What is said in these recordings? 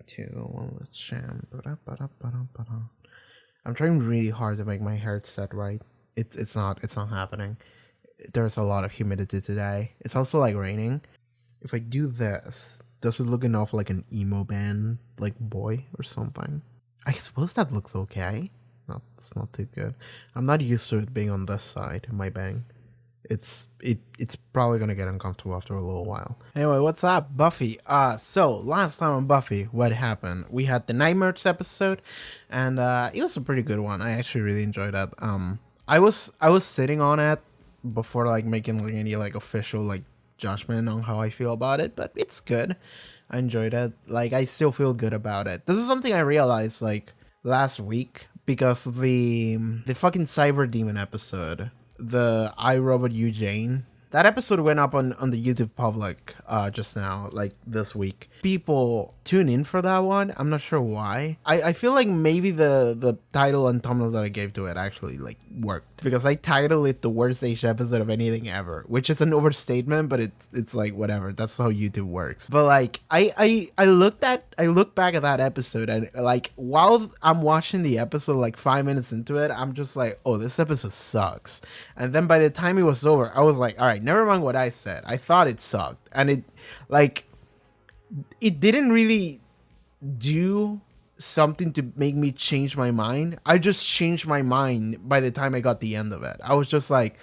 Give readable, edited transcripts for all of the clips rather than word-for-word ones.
2, 1, let's jam. I'm trying really hard to make my hair set right. It's not happening. There's a lot of humidity today. It's also like raining. If I do this, does it look enough like an emo band, like boy or something? I suppose that looks okay. No, it's not too good. I'm not used to it being on this side, my bang. It's probably gonna get uncomfortable after a little while. Anyway, what's up, Buffy? So last time on Buffy, what happened? We had the Nightmares episode, and it was a pretty good one. I actually really enjoyed that. I was sitting on it before like making like any like official like judgment on how I feel about it, but it's good. I enjoyed it. Like I still feel good about it. This is something I realized like last week because the fucking Cyber Demon episode, the I, Robot You, Jane, that episode went up on the YouTube public just now, like this week. People tune in for that one. I'm not sure why. I feel like maybe the title and thumbnail that I gave to it actually like worked, because I titled it the worst age episode of anything ever, which is an overstatement, but it's like whatever. That's how YouTube works. But like I look back at that episode, and like while I'm watching the episode, like 5 minutes into it, I'm just like, oh, this episode sucks. And then by the time it was over, I was like, all right, never mind what I said. I thought it sucked, and it didn't really do something to make me change my mind. I just changed my mind by the time I got the end of it. I was just like,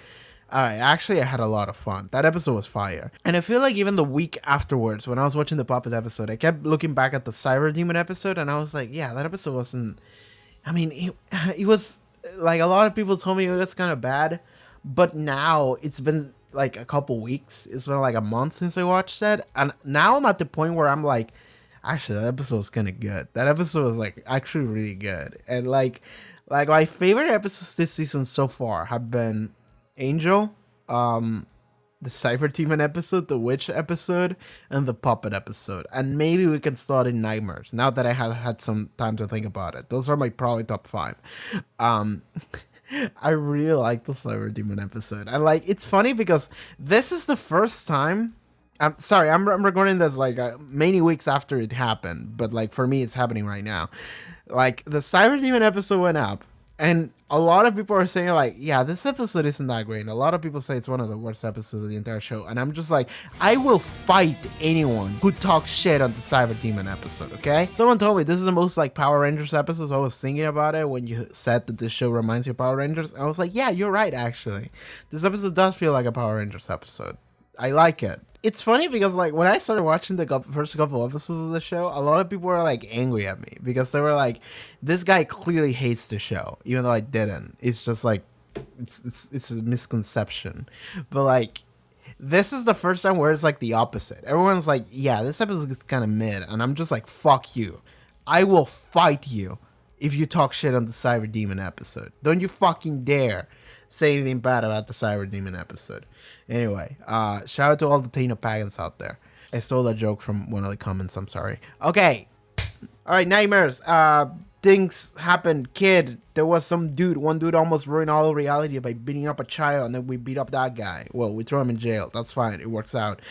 all right, actually I had a lot of fun. That episode was fire. And I feel like even the week afterwards, when I was watching the Puppet episode, I kept looking back at the Cyber Demon episode, and I was like, yeah, that episode wasn't, I mean, it was like, a lot of people told me it was kind of bad, but now it's been like a couple weeks. It's been like a month since I watched that, and now I'm at the point where I'm like, actually that episode was kind of good. That episode was like actually really good. And like my favorite episodes this season so far have been Angel, the Cyber Demon episode, the Witch episode, and the Puppet episode. And maybe we can start in Nightmares now that I have had some time to think about it. Those are my probably top 5. I really like the Cyber Demon episode. And like, it's funny because this is the first time. I'm sorry, I'm recording this like many weeks after it happened, but like for me, it's happening right now. Like the Cyber Demon episode went up, and a lot of people are saying like, yeah, this episode isn't that great. And a lot of people say it's one of the worst episodes of the entire show. And I'm just like, I will fight anyone who talks shit on the Cyber Demon episode, okay? Someone told me this is the most like Power Rangers episode. So I was thinking about it when you said that this show reminds you of Power Rangers. And I was like, yeah, you're right, actually. This episode does feel like a Power Rangers episode. I like it. It's funny because like when I started watching the first couple episodes of the show, a lot of people were like angry at me because they were like, this guy clearly hates the show, even though I didn't. It's just like, it's a misconception. But like, this is the first time where it's like the opposite. Everyone's like, yeah, this episode is kind of mid. And I'm just like, fuck you. I will fight you if you talk shit on the Cyber Demon episode. Don't you fucking dare say anything bad about the Cyber Demon episode. Anyway, shout out to all the Taino Pagans out there. I stole that joke from one of the comments, I'm sorry. Okay. All right, Nightmares. Things happened. Kid, there was one dude almost ruined all of reality by beating up a child, and then we beat up that guy. Well, we threw him in jail. That's fine. It works out.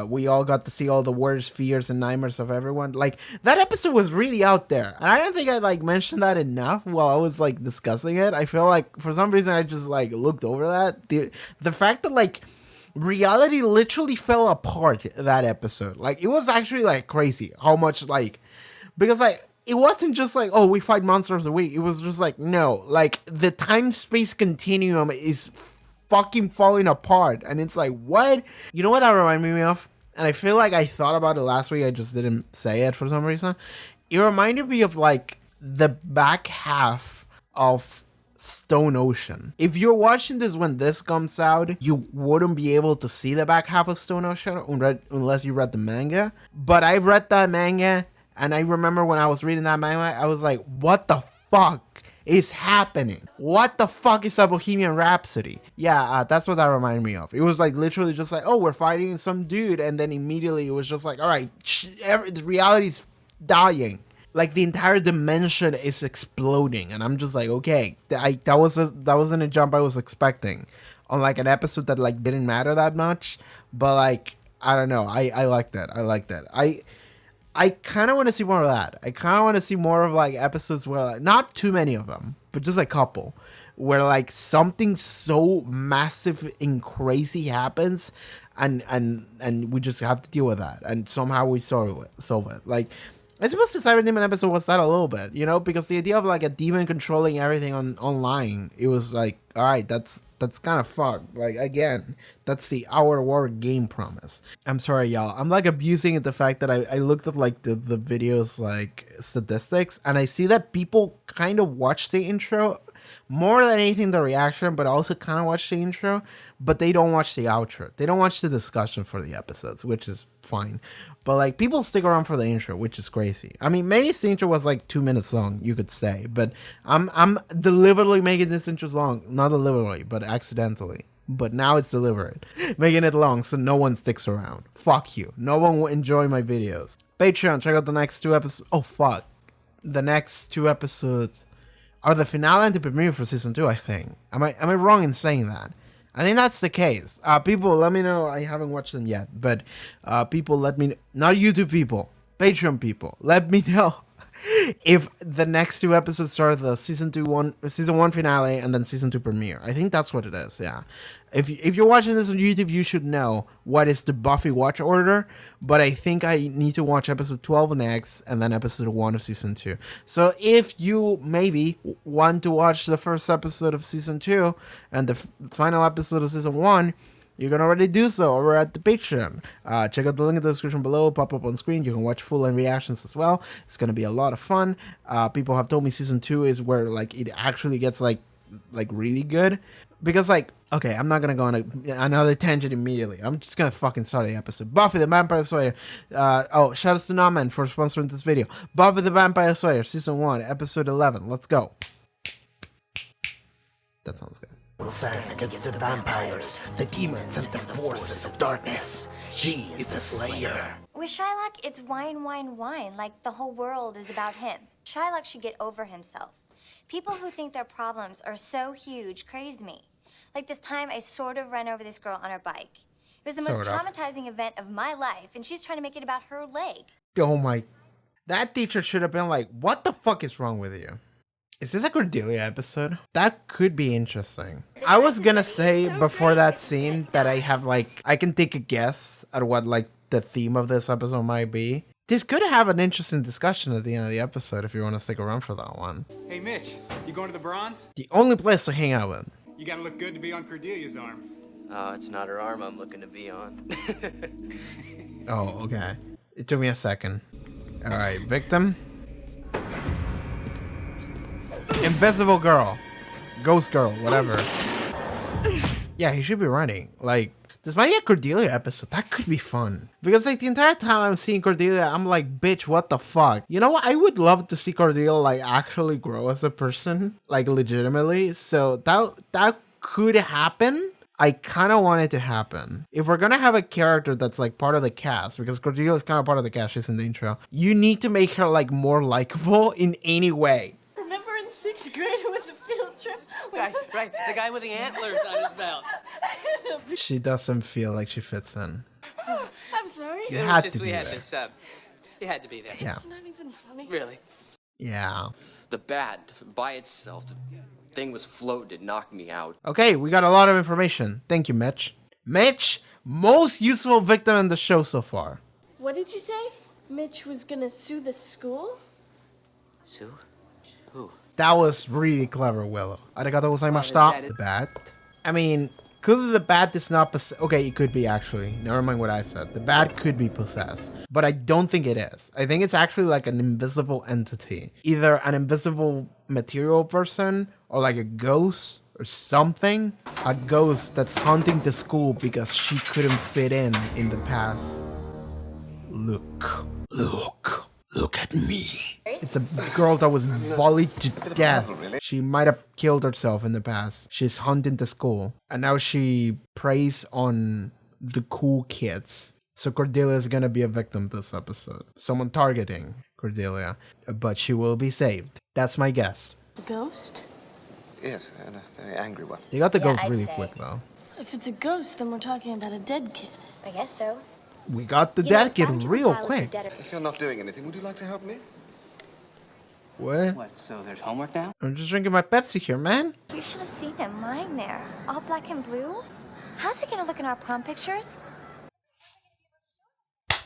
We all got to see all the worst fears and nightmares of everyone. Like, that episode was really out there. And I don't think I, like, mentioned that enough while I was, like, discussing it. I feel like, for some reason, I just, like, looked over that. The fact that, like, reality literally fell apart that episode. Like, it was actually, like, crazy how much, like, because, like, it wasn't just like, oh, we fight monsters a week. It was just like, no, like the time-space continuum is fucking falling apart. And it's like, what? You know what that reminded me of? And I feel like I thought about it last week. I just didn't say it for some reason. It reminded me of like the back half of Stone Ocean. If you're watching this when this comes out, you wouldn't be able to see the back half of Stone Ocean unless you read the manga. But I read that manga. And I remember when I was reading that manga, I was like, what the fuck is happening? What the fuck is a Bohemian Rhapsody? Yeah, that's what that reminded me of. It was like literally just like, oh, we're fighting some dude. And then immediately it was just like, all right, reality's dying. Like the entire dimension is exploding. And I'm just like, okay, that wasn't a jump I was expecting on like an episode that like didn't matter that much. But like, I don't know. I like that. I kind of want to see more of that. I kind of want to see more of like episodes where like, not too many of them, but just a couple where like something so massive and crazy happens and we just have to deal with that and somehow we solve it. Like I suppose the Cyber Demon episode was that a little bit, you know, because the idea of like a demon controlling everything online, it was like, all right, that's kind of fucked. Like, again, that's the Our War game promise. I'm sorry, y'all. I'm like abusing the fact that I looked at like the videos like statistics and I see that people kind of watch the intro more than anything the reaction, but also kind of watch the intro, but they don't watch the outro. They don't watch the discussion for the episodes, which is fine. But like people stick around for the intro, which is crazy. I mean, maybe the intro was like 2 minutes long, you could say, but I'm deliberately making this intro long, not deliberately, but accidentally. But now it's deliberate, making it long so no one sticks around. Fuck you. No one will enjoy my videos. Patreon, check out the next 2 episodes. Oh fuck, the next 2 episodes are the finale and the premiere for season 2. I think. Am I wrong in saying that? I think that's the case. People, let me know. I haven't watched them yet, but people, let me know. Not YouTube people, Patreon people. Let me know if the next 2 episodes are the season 1 finale and then season 2 premiere. I think that's what it is. Yeah. If you're watching this on YouTube, you should know what is the Buffy watch order. But I think I need to watch episode 12 next and then episode 1 of season 2. So if you maybe want to watch the first episode of season 2 and the final episode of season 1, you can already do so over at the Patreon. Check out the link in the description below, pop up on screen. You can watch full-length reactions as well. It's going to be a lot of fun. People have told me season 2 is where like it actually gets like really good. Because like, okay, I'm not going to go on another tangent immediately. I'm just going to fucking start the episode. Buffy the Vampire Slayer. Shout out to Naman for sponsoring this video. Buffy the Vampire Slayer, season 1, episode 11. Let's go. That sounds good. Will stand against the vampires, the demons, and the forces of darkness. She is the Slayer. With Shylock, it's wine, wine, wine, like the whole world is about him. Shylock should get over himself. People who think their problems are so huge craze me. Like this time I sort of ran over this girl on her bike. It was the most traumatizing event of my life, and she's trying to make it about her leg. Oh my... That teacher should have been like, what the fuck is wrong with you? Is this a Cordelia episode? That could be interesting. I was gonna say before that scene that I have like, I can take a guess at what like the theme of this episode might be. This could have an interesting discussion at the end of the episode if you want to stick around for that one. Hey Mitch, you going to the Bronze? The only place to hang out with. You gotta look good to be on Cordelia's arm. Oh, it's not her arm I'm looking to be on. Oh, okay. It took me a second. Alright, victim. Invisible girl. Ghost girl, whatever. Yeah, he should be running. Like, this might be a Cordelia episode. That could be fun. Because like the entire time I'm seeing Cordelia, I'm like, bitch, what the fuck? You know what? I would love to see Cordelia like actually grow as a person. Like legitimately. So that could happen. I kind of want it to happen. If we're gonna have a character that's like part of the cast, because Cordelia is kind of part of the cast, she's in the intro, you need to make her like more likable in any way. Remember in 6th grade with the field trip? Right, the guy with the antlers on his belt. She doesn't feel like she fits in. I'm sorry. You had to be We had there. this, you had to be there. Yeah. It's not even funny. Really. Yeah. The bat, by itself, the thing was floating, it knocked me out. Okay, we got a lot of information. Thank you, Mitch. Mitch, most useful victim in the show so far. What did you say? Mitch was gonna sue the school? Sue? Who? That was really clever, Willow. Arigato gozaimashita. The bat. I mean, clearly the bat is not possessed. Okay, it could be actually. Never mind what I said. The bat could be possessed. But I don't think it is. I think it's actually like an invisible entity. Either an invisible material person or like a ghost or something. A ghost that's haunting the school because she couldn't fit in the past. Look at me. It's a girl that was bullied to death. She might have killed herself in the past. She's haunting the school. And now she preys on the cool kids. So Cordelia is gonna be a victim this episode. Someone targeting Cordelia. But she will be saved. That's my guess. A ghost? Yes, and a very angry one. They got the ghost I'd really say. quick though. If it's a ghost, then we're talking about a dead kid. I guess so. We got the You know, I dead kid found you real while I was a quick. dead- If you're not doing anything, would you like to help me? What? What, so there's homework now? I'm just drinking my Pepsi here, man. You should have seen him lying there, all black and blue. How's he gonna look in our prom pictures?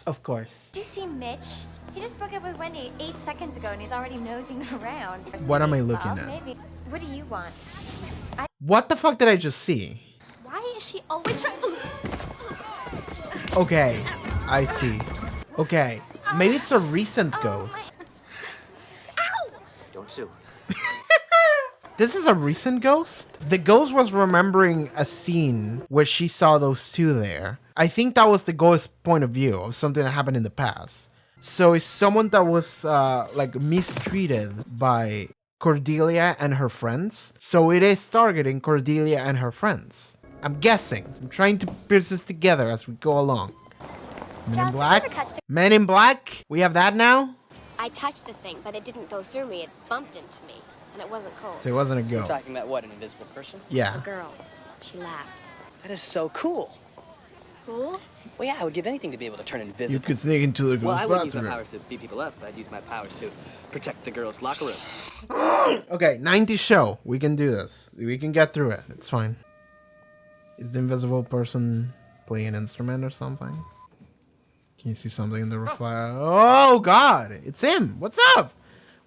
Of course. Do you see Mitch? He just broke up with Wendy 8 seconds ago and he's already nosing around. What am I looking Well, at? Maybe. What do you want? What the fuck did I just see? Why is she always trying? Okay, I see. Okay, maybe it's a recent ghost. Don't sue. This is a recent ghost? The ghost was remembering a scene where she saw those two there. I think that was the ghost's point of view of something that happened in the past. So it's someone that was like mistreated by Cordelia and her friends. So it is targeting Cordelia and her friends. I'm guessing. I'm trying to piece this together as we go along. Men in Joss, have you Black? ever touched it? Men in Black? We have that now? I touched the thing, but it didn't go through me. It bumped into me, and it wasn't cold. So it wasn't a You're ghost. talking about what, an invisible person? Yeah. A girl. She laughed. That is so cool. Cool? Well, yeah, I would give anything to be able to turn invisible. You could sneak into the Well, ghost I wouldn't use my bathroom. powers to beat people up, but I'd use my powers to protect the girls' locker room. Okay, 90 show. We can do this. We can get through it. It's fine. Is the invisible person playing an instrument or something? Can you see something in the reflection? Oh god, it's him. What's up?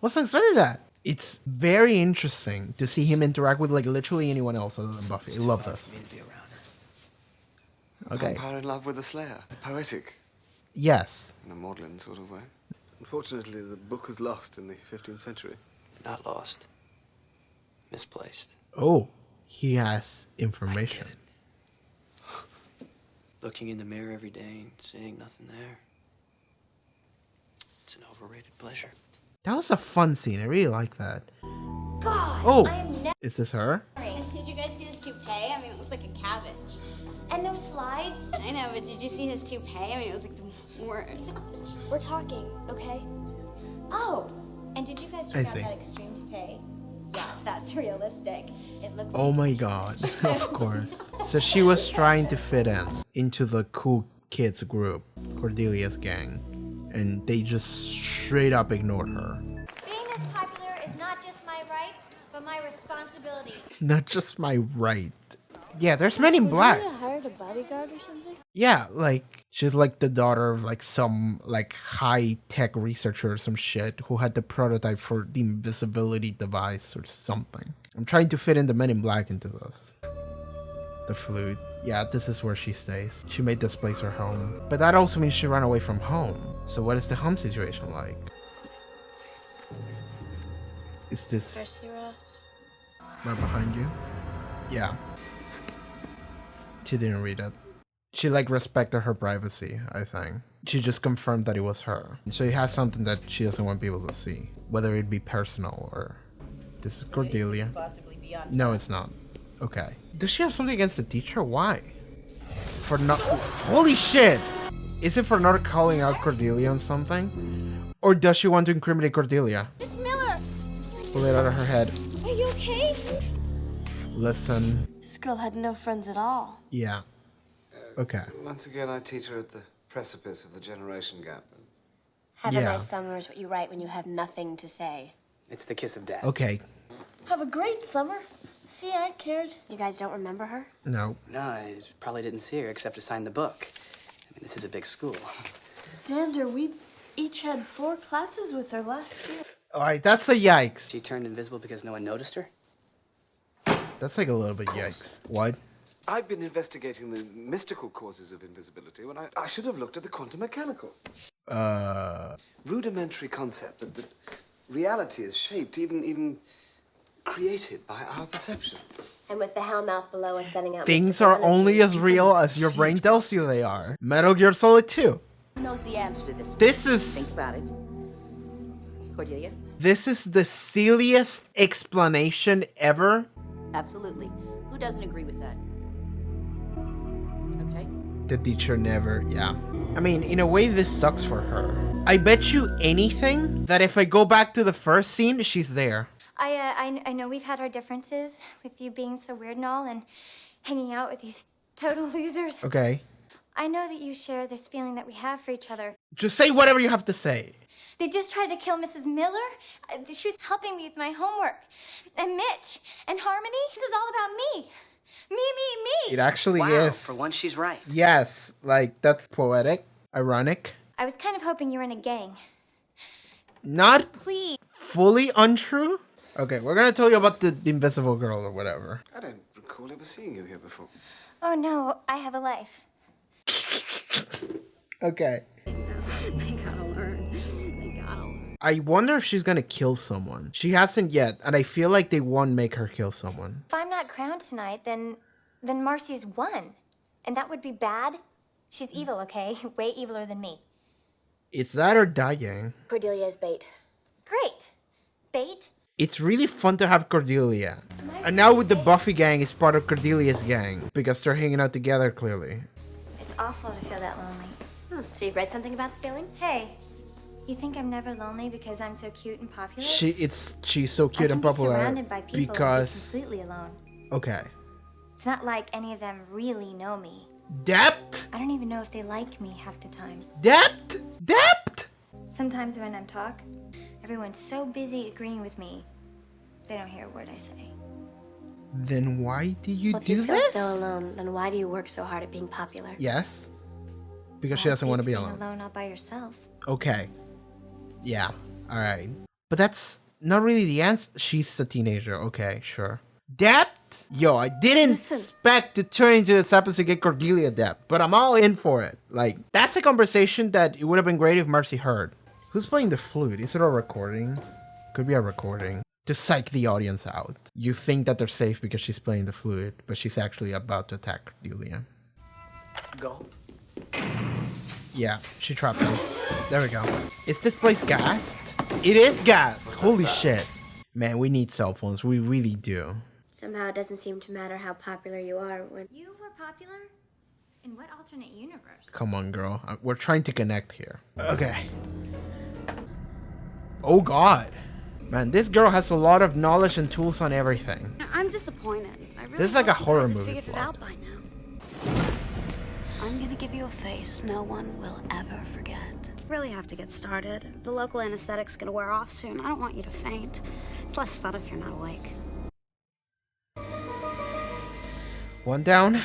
What's so exciting that? It's very interesting to see him interact with like literally anyone else other than Buffy. I love this. Okay. Vampire in love with a slayer. Poetic, Yes. in a maudlin sort of way. Unfortunately, the book was lost in the 15th century. Not lost. Misplaced. Oh, he has information. Looking in the mirror every day and seeing nothing there. It's an overrated pleasure. That was a fun scene. I really like that. God, Oh, I am never. is this her? Did you guys see his toupee? I mean, it looks like a cabbage. And those slides. I know, but did you see his toupee? I mean, it was like the worst. We're talking, okay? Oh, and did you guys I check out see. that extreme toupee? Yeah, that's realistic. It looks. Oh my god, of course. So she was trying to fit in into the cool kids group, Cordelia's gang, and they just straight up ignored her. Being this popular is not just my right, but my responsibility. Not just my right. Yeah, there's Men in Black. Cordelia hired a bodyguard or something? Yeah, like she's like the daughter of like some like high-tech researcher or some shit who had the prototype for the invisibility device or something. I'm trying to fit in the Men in Black into this. The flute. Yeah, this is where she stays. She made this place her home. But that also means she ran away from home. So what is the home situation like? Is this Mercy Ross. right behind you? Yeah. She didn't read it. She like respected her privacy, I think. She just confirmed that it was her. So it has something that she doesn't want people to see. Whether it be personal or... This is Cordelia. No, it's not. Okay. Does she have something against the teacher? Why? For not... Holy shit! Is it for not calling out Cordelia on something? Or does she want to incriminate Cordelia? Miss Miller! Pull it out of her head. Are you okay? Listen. This girl had no friends at all. Yeah. Okay. Once again, I teeter at the precipice of the generation gap. Have Yeah. a nice summer is what you write when you have nothing to say. It's the kiss of death. Okay. Have a great summer. See, I cared. You guys don't remember her? No. No, I probably didn't see her except to sign the book. I mean, this is a big school. Xander, we each had 4 classes with her last year. Alright, that's a yikes. She turned invisible because no one noticed her? That's like a little bit yikes. What? I've been investigating the mystical causes of invisibility when I should have looked at the quantum mechanical. Rudimentary concept that reality is shaped, even created by our perception. And with the hellmouth below us sending out... Things are only as real as your brain tells you they are. Metal Gear Solid 2. Who knows the answer to this? This Think is... about it. Cordelia? This is the silliest explanation ever. Absolutely. Who doesn't agree with that? Okay. The teacher never, yeah. I mean, in a way, this sucks for her. I bet you anything that if I go back to the first scene, she's there. I know we've had our differences with you being so weird and all and hanging out with these total losers. Okay. I know that you share this feeling that we have for each other. Just say whatever you have to say. They just tried to kill Mrs. Miller. She was helping me with my homework. And Mitch and Harmony. This is all about me. Me. It actually Wow, is. for once she's right. Yes, like that's poetic, ironic. I was kind of hoping you were in a gang. Not Please. fully untrue. Okay, we're gonna tell you about the Invisible Girl or whatever. I don't recall ever seeing you here before. Oh no, I have a life. Okay. They gotta learn. I wonder if she's gonna kill someone. She hasn't yet, and I feel like they won't make her kill someone. If I'm not crowned tonight, then Marcy's won. And that would be bad. She's evil, okay? Way eviler than me. It's that or dying. Cordelia's bait. Great. Bait? It's really fun to have Cordelia. And now with the Buffy gang, it's part of Cordelia's gang. Because they're hanging out together, clearly. It's awful to feel that lonely. So you've read something about the feeling? Hey, you think I'm never lonely because I'm so cute and popular? She's so cute and I can popular. be surrounded by people Because... and be completely alone. Okay. It's not like any of them really know me. Depth? I don't even know if they like me half the time. Depth? Depth? Sometimes when I'm talk, everyone's so busy agreeing with me, they don't hear a word I say. Then why do you Well, if do you feel this? so alone, then why do you work so hard at being popular? Yes. Because she doesn't want to be alone. Alone all by yourself. Okay. Yeah. Alright. But that's not really the answer. She's a teenager. Okay, sure. Depth? Yo, I didn't expect to turn into this episode to get Cordelia depth, but I'm all in for it. Like, that's a conversation that it would have been great if Mercy heard. Who's playing the flute? Is it a recording? Could be a recording. To psych the audience out. You think that they're safe because she's playing the flute, but she's actually about to attack Cordelia. Go. Yeah, she trapped him. There we go. Is this place gassed? It is gassed! Holy shit. Man, we need cell phones. We really do. Somehow it doesn't seem to matter how popular you are when... You were popular? In what alternate universe? Come on, girl. We're trying to connect here. Okay. Oh, God. Man, this girl has a lot of knowledge and tools on everything. I'm disappointed. I really This is like a thought you horror guys had movie figured it plot. out by now. I'm gonna give you a face no one will ever forget. Really have to get started. The local anesthetic's gonna wear off soon. I don't want you to faint. It's less fun if you're not awake. One down.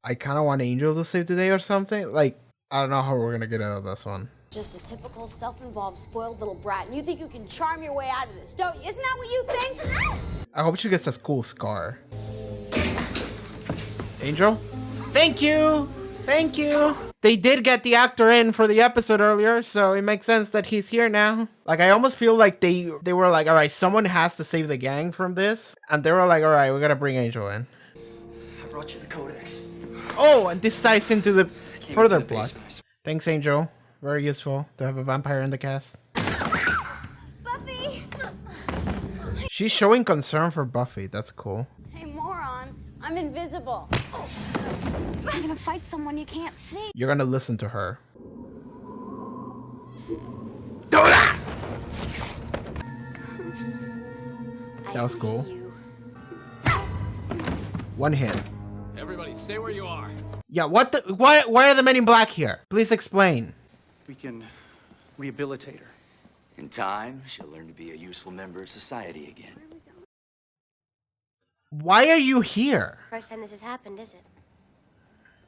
I kind of want Angel to save the day or something. Like, I don't know how we're gonna get out of this one. Just a typical self-involved, spoiled little brat, and you think you can charm your way out of this, don't you? Isn't that what you think? I hope she gets a cool scar. Angel? Thank you! Thank you! They did get the actor in for the episode earlier, so it makes sense that he's here now. Like, I almost feel like they were like, alright, someone has to save the gang from this. And they were like, alright, we gotta bring Angel in. I brought you the codex. Oh, and this ties into the further plot. Thanks, Angel. Very useful to have a vampire in the cast. Buffy! She's showing concern for Buffy. That's cool. Hey, moron, I'm invisible. You're gonna fight someone you can't see. You're gonna listen to her. Do that! That was cool. One hit. Everybody, stay where you are. Yeah, what the? Why are the men in black here? Please explain. We can rehabilitate her. In time, she'll learn to be a useful member of society again. Why are you here? First time this has happened, is it?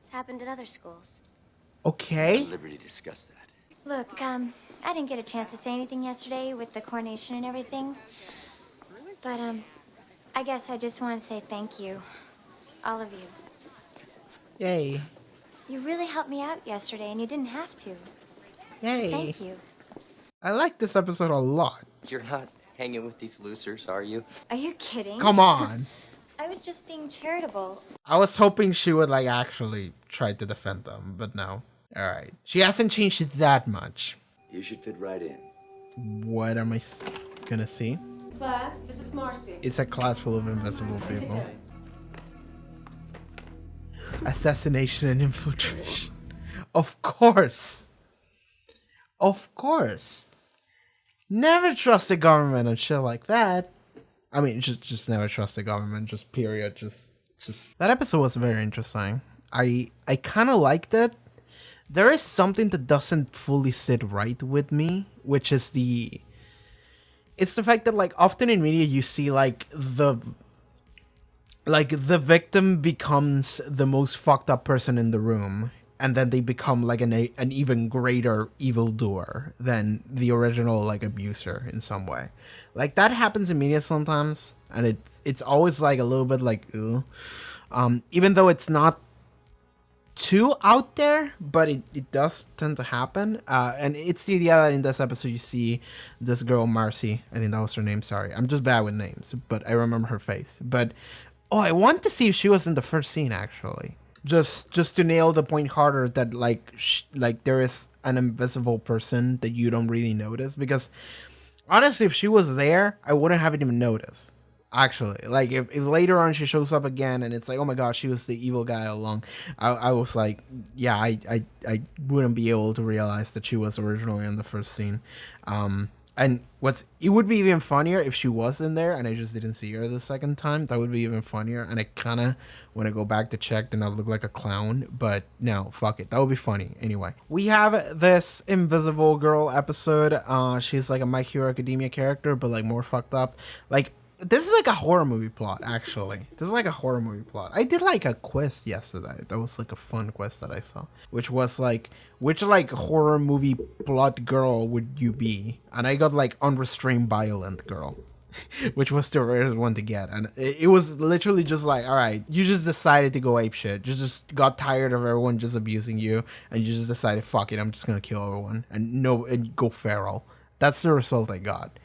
It's happened at other schools. Okay. At liberty to discuss that. Look, I didn't get a chance to say anything yesterday with the coronation and everything. But, I guess I just want to say thank you. All of you. Yay. You really helped me out yesterday, and you didn't have to. Yay. Thank you. I like this episode a lot. You're not hanging with these losers, are you? Are you kidding? Come on. I was just being charitable. I was hoping she would like actually try to defend them, but no. Alright. She hasn't changed it that much. You should fit right in. What am I gonna see? Class, this is Marcy. It's a class full of invisible people. Assassination and infiltration. Of course. Of course. Never trust the government and shit like that. I mean, just never trust the government. Just period. Just. That episode was very interesting. I kind of liked it there is something that doesn't fully sit right with me, which is it's the fact that like often in media you see like the victim becomes the most fucked up person in the room, and then they become like an even greater evildoer than the original like abuser in some way. Like that happens in media sometimes, and it's always like a little bit like, ew. Even though it's not too out there, but it does tend to happen. And it's the idea that in this episode you see this girl Marcy, I think that was her name, sorry, I'm just bad with names, but I remember her face. But I want to see if she was in the first scene actually, just to nail the point harder that like there is an invisible person that you don't really notice, because honestly if she was there I wouldn't have it even noticed. Actually, like if later on she shows up again and it's like, oh my god, she was the evil guy all along, I was like, yeah, I wouldn't be able to realize that she was originally in the first scene. And it would be even funnier if she was in there and I just didn't see her the second time. That would be even funnier. And I kind of want to go back to check, then I look like a clown. But no, fuck it. That would be funny. Anyway, we have this Invisible Girl episode. She's like a My Hero Academia character, but like more fucked up. Like, this is like a horror movie plot, actually. This is like a horror movie plot. I did like a quiz yesterday. That was like a fun quiz that I saw, which was like, which like horror movie plot girl would you be? And I got like unrestrained violent girl, which was the rarest one to get. And it was literally just like, all right, you just decided to go apeshit. You just got tired of everyone just abusing you, and you just decided, fuck it, I'm just gonna kill everyone and go feral. That's the result I got.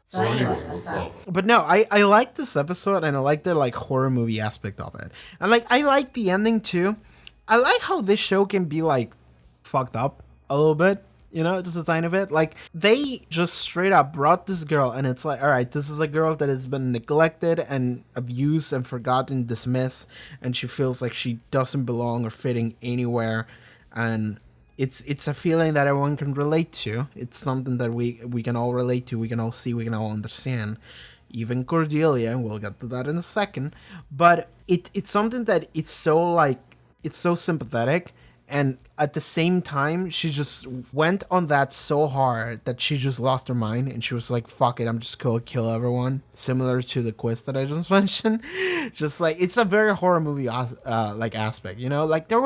So anyway, but no, I like this episode, and I like the like horror movie aspect of it, and like I like the ending too. I like how this show can be like fucked up a little bit, you know, just a tiny bit. Like they just straight up brought this girl, and it's like, all right, this is a girl that has been neglected and abused and forgotten, dismissed, and she feels like she doesn't belong or fitting anywhere, and it's a feeling that everyone can relate to. It's something that we can all relate to, we can all see, we can all understand. Even Cordelia, and we'll get to that in a second. But it's something that it's so sympathetic, and at the same time, she just went on that so hard that she just lost her mind, and she was like, fuck it, I'm just gonna kill everyone. Similar to the quiz that I just mentioned. Just like, it's a very horror movie like aspect, you know? Like there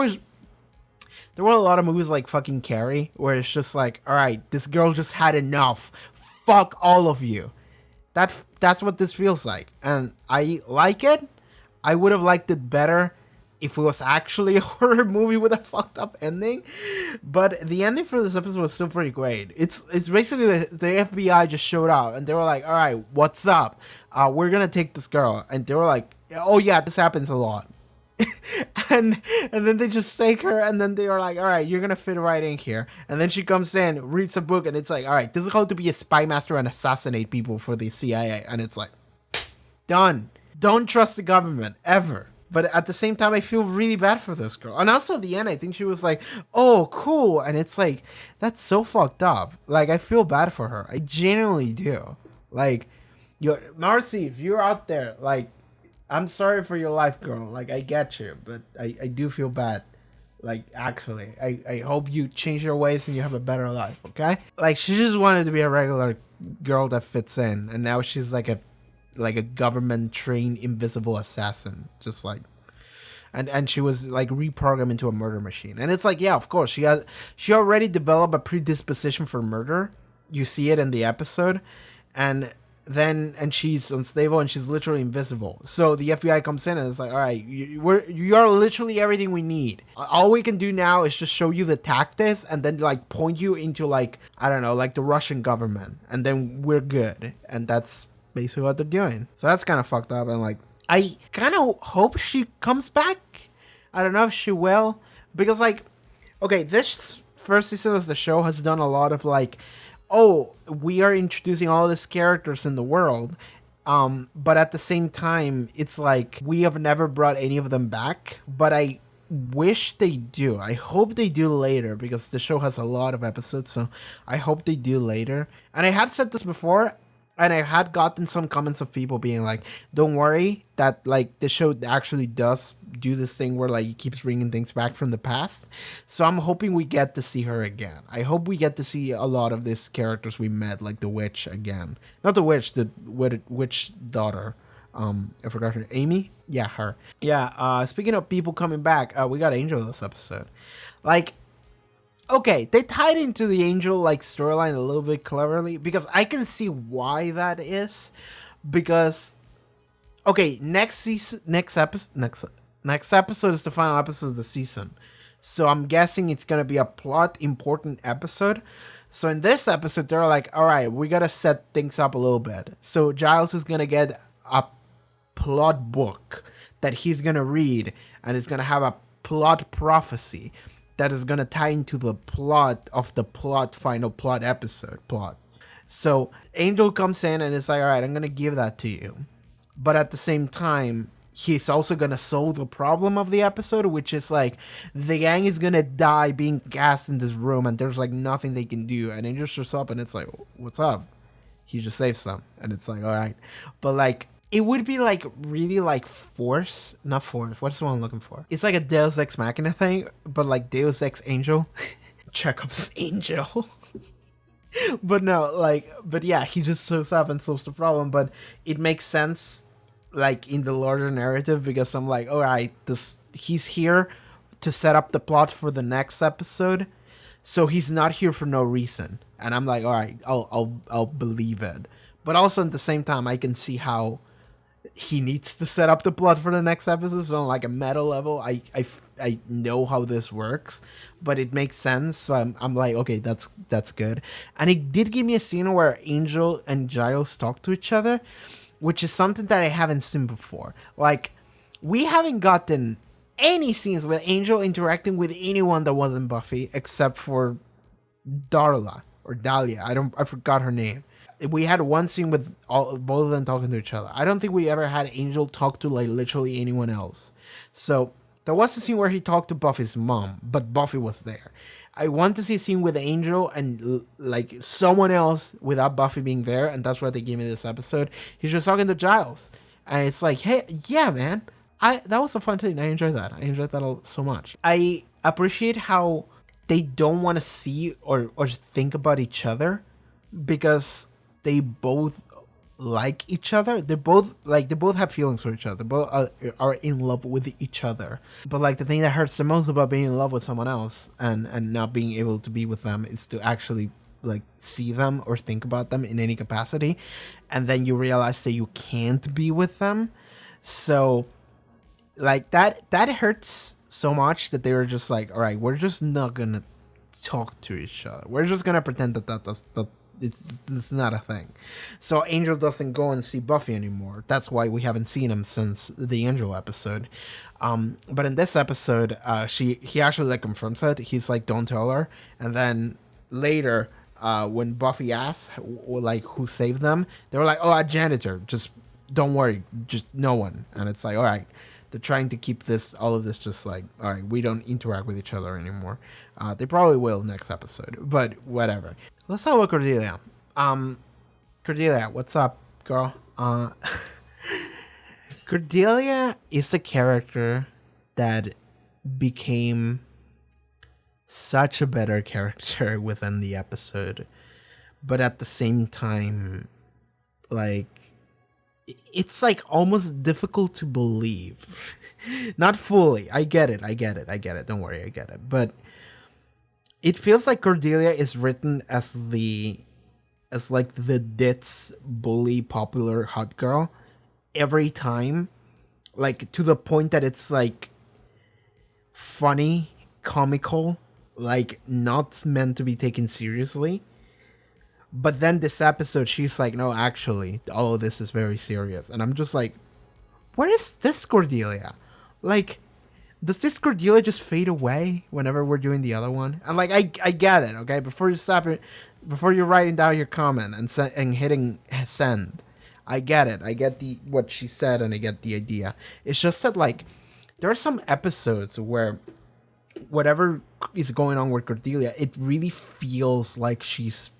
were a lot of movies like fucking Carrie, where it's just like, all right, this girl just had enough. Fuck all of you. That's what this feels like. And I like it. I would have liked it better if it was actually a horror movie with a fucked up ending. But the ending for this episode was still pretty great. It's basically the FBI just showed up, and they were like, all right, what's up? We're going to take this girl. And they were like, oh yeah, this happens a lot. and then they just take her, and then they are like, all right, you're gonna fit right in here. And then she comes in, reads a book, and it's like, all right, this is how to be a spy master and assassinate people for the CIA. And it's like, done. Don't trust the government ever. But at the same time, I feel really bad for this girl. And also at the end, I think she was like, oh, cool. And it's like, that's so fucked up. Like, I feel bad for her. I genuinely do. Like, Marcy, if you're out there, like, I'm sorry for your life, girl. Like, I get you, but I do feel bad. Like, actually, I hope you change your ways and you have a better life, okay? Like, she just wanted to be a regular girl that fits in, and now she's like a government-trained invisible assassin, just like, and she was like reprogrammed into a murder machine. And it's like, yeah, of course, she already developed a predisposition for murder. You see it in the episode, and she's unstable, and she's literally invisible. So the FBI comes in and it's like, all right, you are literally everything we need. All we can do now is just show you the tactics, and then like point you into like, I don't know, like the Russian government, and then we're good. And that's basically what they're doing. So that's kind of fucked up, and like, I kind of hope she comes back. I don't know if she will, because like, okay, this first season of the show has done a lot of like, oh, we are introducing all these characters in the world, but at the same time, it's like, we have never brought any of them back, but I wish they do. I hope they do later, because the show has a lot of episodes, so I hope they do later. And I have said this before, And I had gotten some comments of people being like, don't worry, that like the show actually does do this thing where like it keeps bringing things back from the past. So I'm hoping we get to see her again. I hope we get to see a lot of these characters we met, like the witch again. Not the witch, the witch daughter. I forgot her. Amy? Yeah, her. Yeah, speaking of people coming back, we got Angel this episode. Like, okay, they tied into the Angel like storyline a little bit cleverly because I can see why that is. Because okay, next episode is the final episode of the season. So I'm guessing it's gonna be a plot important episode. So in this episode, they're like, all right, we gotta set things up a little bit. So Giles is gonna get a plot book that he's gonna read, and it's gonna have a plot prophecy that is gonna tie into the plot of the final plot episode plot. So Angel comes in and it's like, all right, I'm gonna give that to you, but at the same time, he's also gonna solve the problem of the episode, which is like the gang is gonna die being gassed in this room, and there's like nothing they can do. And Angel shows up, and it's like, what's up? He just saves them, and it's like, all right, but like. It would be like really like not force. What's the one I'm looking for? It's like a Deus Ex Machina thing, but like Deus Ex Angel, Chekhov's Angel. But yeah, he just shows up and solves the problem. But it makes sense, like in the larger narrative, because I'm like, all right, he's here to set up the plot for the next episode, so he's not here for no reason. And I'm like, all right, I'll believe it. But also at the same time, I can see how he needs to set up the plot for the next episode. So on like a meta level, I know how this works, but it makes sense. So I'm like, okay, that's good. And it did give me a scene where Angel and Giles talk to each other, which is something that I haven't seen before. Like, we haven't gotten any scenes with Angel interacting with anyone that wasn't Buffy, except for Darla or Dahlia. I forgot her name. We had one scene with both of them talking to each other. I don't think we ever had Angel talk to like literally anyone else. So there was a scene where he talked to Buffy's mom, but Buffy was there. I want to see a scene with Angel and like someone else without Buffy being there, and that's what they gave me this episode. He's just talking to Giles, and it's like, hey, yeah, man, that was a fun thing. I enjoyed that. I enjoyed that so much. I appreciate how they don't want to see or think about each other because they both like each other. They both have feelings for each other. They both are in love with each other. But like the thing that hurts the most about being in love with someone else and not being able to be with them is to actually like see them or think about them in any capacity, and then you realize that you can't be with them. So like that hurts so much that they were just like, all right, we're just not gonna talk to each other. We're just gonna pretend that it's not a thing. So Angel doesn't go and see Buffy anymore. That's why we haven't seen him since the Angel episode. But in this episode, he actually like confronts it. He's like, don't tell her. And then later, when Buffy asks like who saved them, they were like, oh, a janitor. Just don't worry, just no one. And it's like, all right. They're trying to keep all of this just like, all right, we don't interact with each other anymore. They probably will next episode, but whatever. Let's talk about Cordelia. Cordelia, what's up, girl? Cordelia is a character that became such a better character within the episode, but at the same time, like, it's like almost difficult to believe. Not fully. I get it. Don't worry, I get it. But it feels like Cordelia is written as like the ditz, bully, popular hot girl every time. Like to the point that it's like funny, comical, like not meant to be taken seriously. But then this episode, she's like, no, actually, all of this is very serious. And I'm just like, where is this Cordelia? Like, does this Cordelia just fade away whenever we're doing the other one? And like, I get it, okay? Before you stop it, before you're writing down your comment and hitting send, I get it. I get what she said and I get the idea. It's just that like, there are some episodes where whatever is going on with Cordelia, it really feels like she's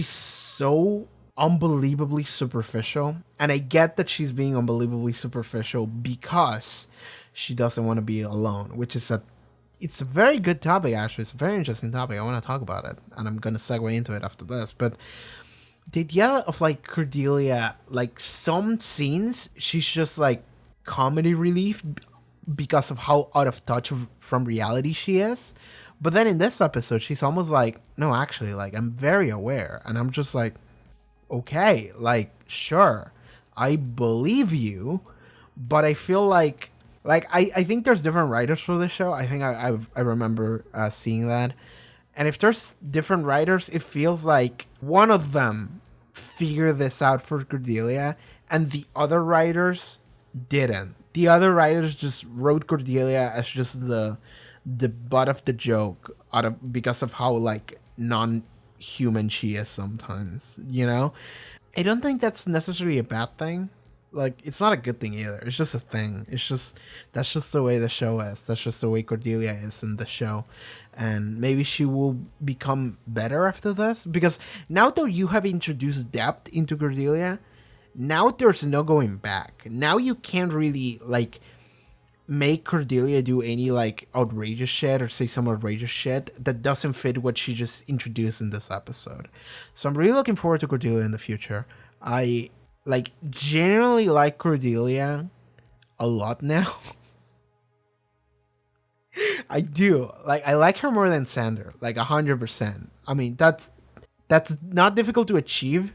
so unbelievably superficial. And I get that she's being unbelievably superficial because she doesn't want to be alone, which is it's a very good topic, actually. It's a very interesting topic. I want to talk about it, and I'm going to segue into it after this. But the idea of, like, Cordelia, like, some scenes, she's just, like, comedy relief because of how out of touch from reality she is. But then in this episode, she's almost like, no, actually, like, I'm very aware. And I'm just like, okay, like, sure, I believe you, but I feel like I think there's different writers for this show. I think I remember seeing that. And if there's different writers, it feels like one of them figured this out for Cordelia and the other writers didn't. The other writers just wrote Cordelia as just the butt of the joke because of how, like, non-human she is sometimes, you know? I don't think that's necessarily a bad thing. Like, it's not a good thing either. It's just a thing. That's just the way the show is. That's just the way Cordelia is in the show. And maybe she will become better after this. Because now that you have introduced depth into Cordelia, now there's no going back. Now you can't really, like, make Cordelia do any, like, outrageous shit or say some outrageous shit that doesn't fit what she just introduced in this episode. So I'm really looking forward to Cordelia in the future. I, like, generally like Cordelia a lot now. I do. Like, I like her more than Sander, like 100%. I mean, that's not difficult to achieve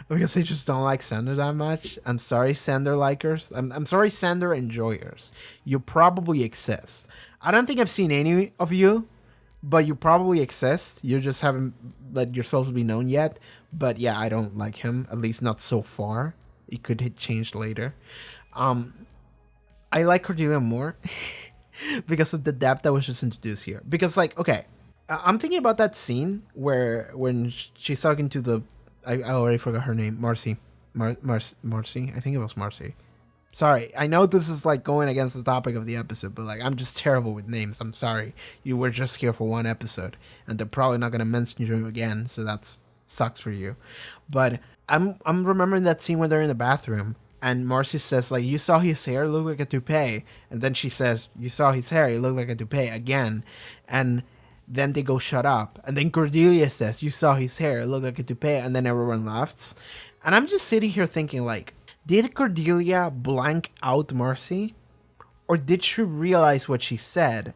because I just don't like Sander that much. I'm sorry, Sander likers. I'm sorry, Sander enjoyers. You probably exist. I don't think I've seen any of you, but you probably exist. You just haven't let yourselves be known yet. But yeah, I don't like him, at least not so far. It could hit change later. I like Cordelia more because of the depth that was just introduced here. Because, like, okay, I'm thinking about that scene when she's talking to the, I already forgot her name, Marcy. Marcy? I think it was Marcy. Sorry, I know this is, like, going against the topic of the episode, but, like, I'm just terrible with names. I'm sorry. You were just here for one episode, and they're probably not going to mention you again, so that's sucks for you. But I'm remembering that scene when they're in the bathroom and Marcy says, like, you saw his hair, look like a toupee, and then she says, you saw his hair, it looked like a toupee again, and then they go shut up, and then Cordelia says, you saw his hair, it looked like a toupee, and then everyone laughs. And I'm just sitting here thinking, like, did Cordelia blank out Marcy, or did she realize what she said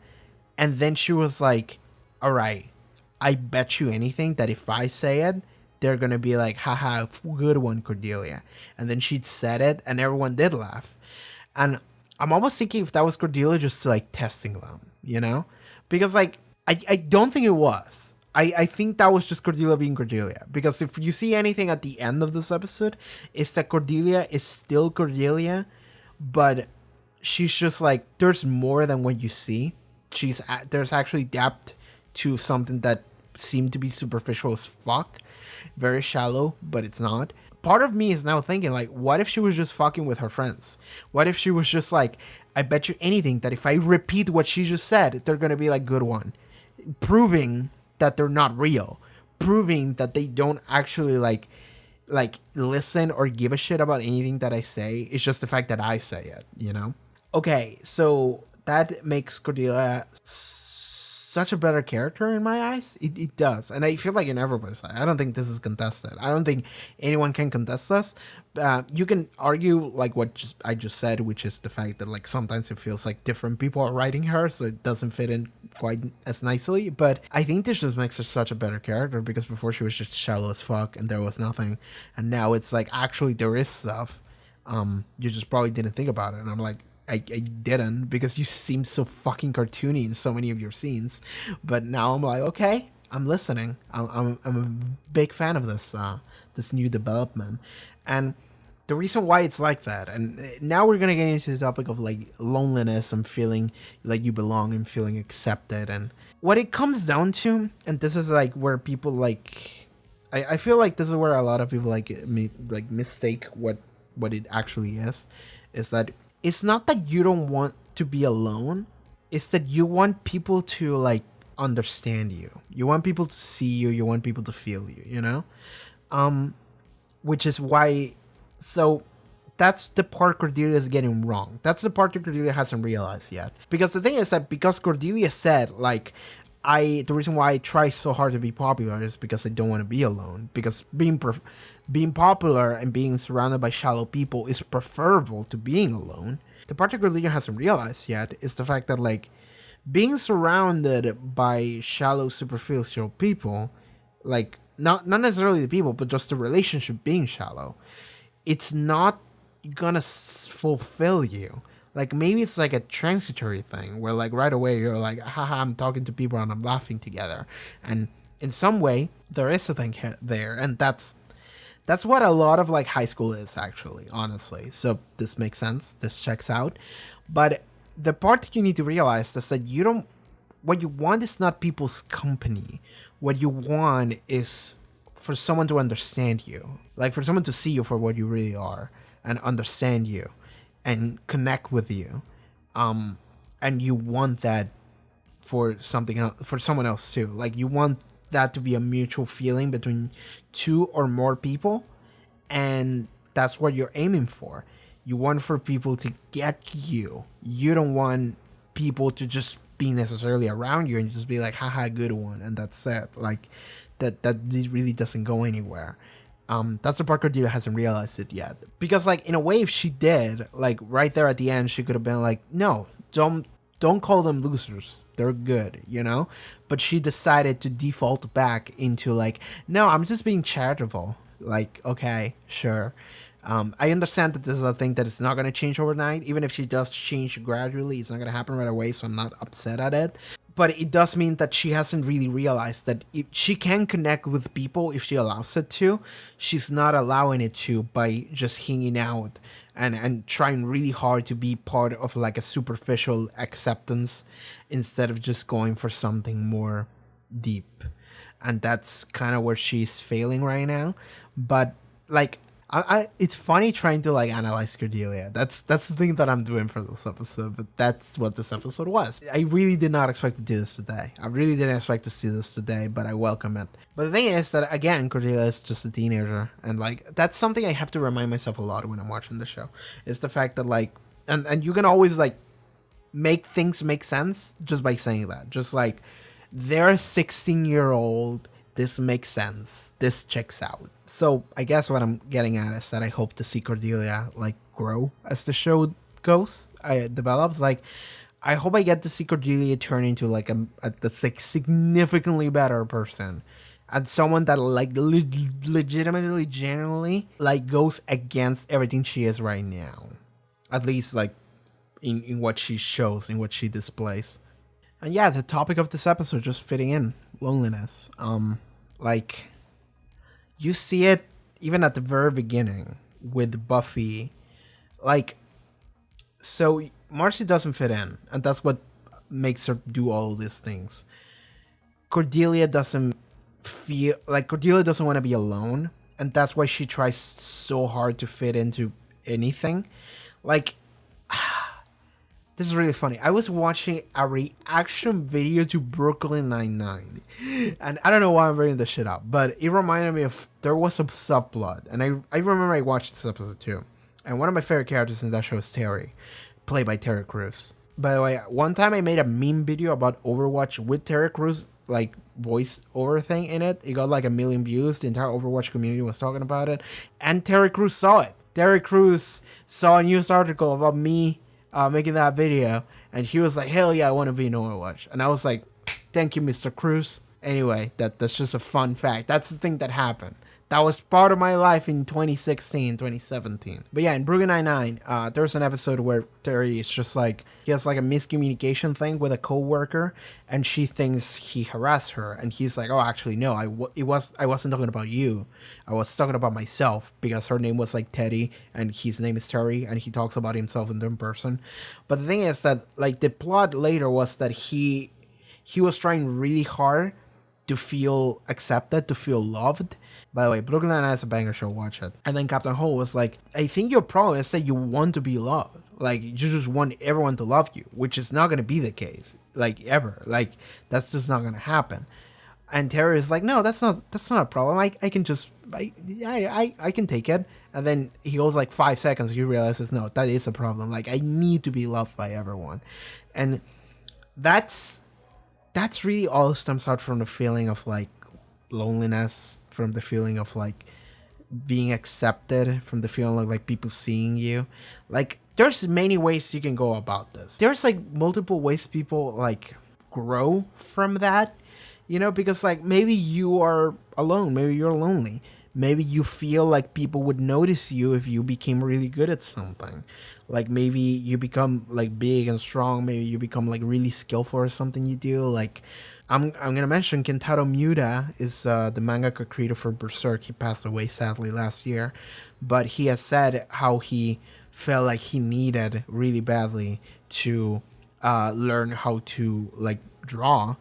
and then she was like, all right, I bet you anything that if I say it, they're going to be like, haha, good one, Cordelia. And then she said it, and everyone did laugh. And I'm almost thinking if that was Cordelia just, like, testing them, you know? Because, like, I don't think it was. I think that was just Cordelia being Cordelia. Because if you see anything at the end of this episode, it's that Cordelia is still Cordelia, but she's just, like, there's more than what you see. There's actually depth to something that seemed to be superficial as fuck, very shallow, but it's not. Part of me is now thinking, like, what if she was just fucking with her friends? What if she was just like, I bet you anything that if I repeat what she just said, they're gonna be like, good one, proving that they're not real, proving that they don't actually like listen or give a shit about anything that I say. It's just the fact that I say it, you know? Okay, so that makes Cordelia such a better character in my eyes. It does. And I feel like in everybody's side. I don't think this is contested. I don't think anyone can contest this. You can argue like what I just said, which is the fact that like sometimes it feels like different people are writing her, so it doesn't fit in quite as nicely. But I think this just makes her such a better character because before she was just shallow as fuck and there was nothing. And now it's like actually there is stuff. You just probably didn't think about it. And I'm like, I didn't because you seem so fucking cartoony in so many of your scenes, but now I'm like, okay, I'm listening. I'm a big fan of this this new development, and the reason why it's like that. And now we're gonna get into the topic of like loneliness and feeling like you belong and feeling accepted, and what it comes down to. And this is like where people like, I feel like this is where a lot of people mistake what it actually is that. It's not that you don't want to be alone. It's that you want people to like understand you. You want people to see you. You want people to feel you, you know? which is why. So that's the part Cordelia is getting wrong. That's the part that Cordelia hasn't realized yet. Because the thing is that because Cordelia said, like, the reason why I try so hard to be popular is because I don't want to be alone. Because being popular and being surrounded by shallow people is preferable to being alone. The part that Cordelia hasn't realized yet is the fact that, like, being surrounded by shallow, superficial people, like, not necessarily the people, but just the relationship being shallow, it's not gonna fulfill you. Like, maybe it's like a transitory thing where, like, right away you're like, haha, I'm talking to people and I'm laughing together. And in some way, there is a thing there. And that's what a lot of, like, high school is, actually, honestly. So this makes sense. This checks out. But the part that you need to realize is that what you want is not people's company. What you want is for someone to understand you. Like, for someone to see you for what you really are and understand you and connect with you. And you want that for something else, for someone else too. Like, you want that to be a mutual feeling between two or more people, and that's what you're aiming for. You want for people to get you. You don't want people to just be necessarily around you and just be like, haha, good one, and that's it. Like, that really doesn't go anywhere. That's the part Cordelia hasn't realized it yet. Because, like, in a way, if she did, like, right there at the end, she could have been like, no, don't call them losers. They're good, you know? But she decided to default back into, like, no, I'm just being charitable. Like, okay, sure. I understand that this is a thing that is not going to change overnight. Even if she does change gradually, it's not going to happen right away, so I'm not upset at it. But it does mean that she hasn't really realized that if she can connect with people if she allows it to. She's not allowing it to by just hanging out and trying really hard to be part of, like, a superficial acceptance instead of just going for something more deep. And that's kind of where she's failing right now. But, like, it's funny trying to, like, analyze Cordelia. That's the thing that I'm doing for this episode, but that's what this episode was. I really did not expect to do this today. I really didn't expect to see this today, but I welcome it. But the thing is that, again, Cordelia is just a teenager, and, like, that's something I have to remind myself a lot when I'm watching the show. Is the fact that, like, and you can always, like, make things make sense just by saying that. Just like, they're a 16-year-old. This makes sense. This checks out. So I guess what I'm getting at is that I hope to see Cordelia, like, grow as the show develops. Like, I hope I get to see Cordelia turn into, like, a significantly better person, and someone that, like, legitimately, genuinely, like, goes against everything she is right now. At least, like, in what she shows, in what she displays. And yeah, the topic of this episode just fitting in, loneliness. Like, you see it even at the very beginning with Buffy. Like, so Marcy doesn't fit in, and that's what makes her do all these things. Cordelia doesn't want to be alone, and that's why she tries so hard to fit into anything. Like, this is really funny. I was watching a reaction video to Brooklyn Nine-Nine, and I don't know why I'm bringing this shit up, but it reminded me of, there was some subplot, and I remember I watched this episode too, and one of my favorite characters in that show is Terry, played by Terry Crews. By the way, one time I made a meme video about Overwatch with Terry Crews, like, voice over thing in it. It got like 1 million views. The entire Overwatch community was talking about it, and Terry Crews saw it. Terry Crews saw a news article about me making that video, and he was like, hell yeah, I want to be in Overwatch. And I was like, thank you, Mr. Cruz. Anyway, that's just a fun fact. That's the thing that happened. That was part of my life in 2016, 2017. But yeah, in Brooklyn Nine-Nine, there's an episode where Terry is just like, he has like a miscommunication thing with a coworker, and she thinks he harassed her, and he's like, oh, actually, no, I wasn't talking about you. I was talking about myself, because her name was like Teddy, and his name is Terry, and he talks about himself in third person. But the thing is that, like, the plot later was that he was trying really hard to feel accepted, to feel loved. By the way, Brooklyn Nine-Nine is a banger show, watch it. And then Captain Holt was like, I think your problem is that you want to be loved. Like, you just want everyone to love you, which is not going to be the case, like, ever. Like, that's just not going to happen. And Terry is like, no, that's not a problem. I can just I can take it. And then he goes like 5 seconds, he realizes, no, that is a problem. Like, I need to be loved by everyone. And that's really all stems out from the feeling of like loneliness, from the feeling of like being accepted, from the feeling of like people seeing you. Like, there's many ways you can go about this. There's like multiple ways people like grow from that, you know, because like maybe you are alone, maybe you're lonely, maybe you feel like people would notice you if you became really good at something. Like maybe you become like big and strong, maybe you become like really skillful at something you do. Like I'm gonna mention Kentaro Miura is the mangaka creator for Berserk. He passed away sadly last year, but he has said how he felt like he needed really badly to learn how to like draw,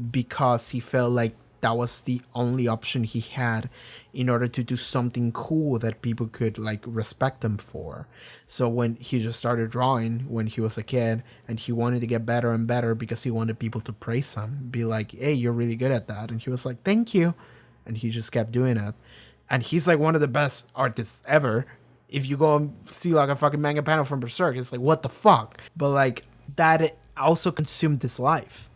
because he felt like that was the only option he had in order to do something cool that people could like respect him for. So when he just started drawing when he was a kid, and he wanted to get better and better because he wanted people to praise him, be like, hey, you're really good at that. And he was like, thank you. And he just kept doing it. And he's like one of the best artists ever. If you go and see like a fucking manga panel from Berserk, it's like, what the fuck? But like that also consumed his life.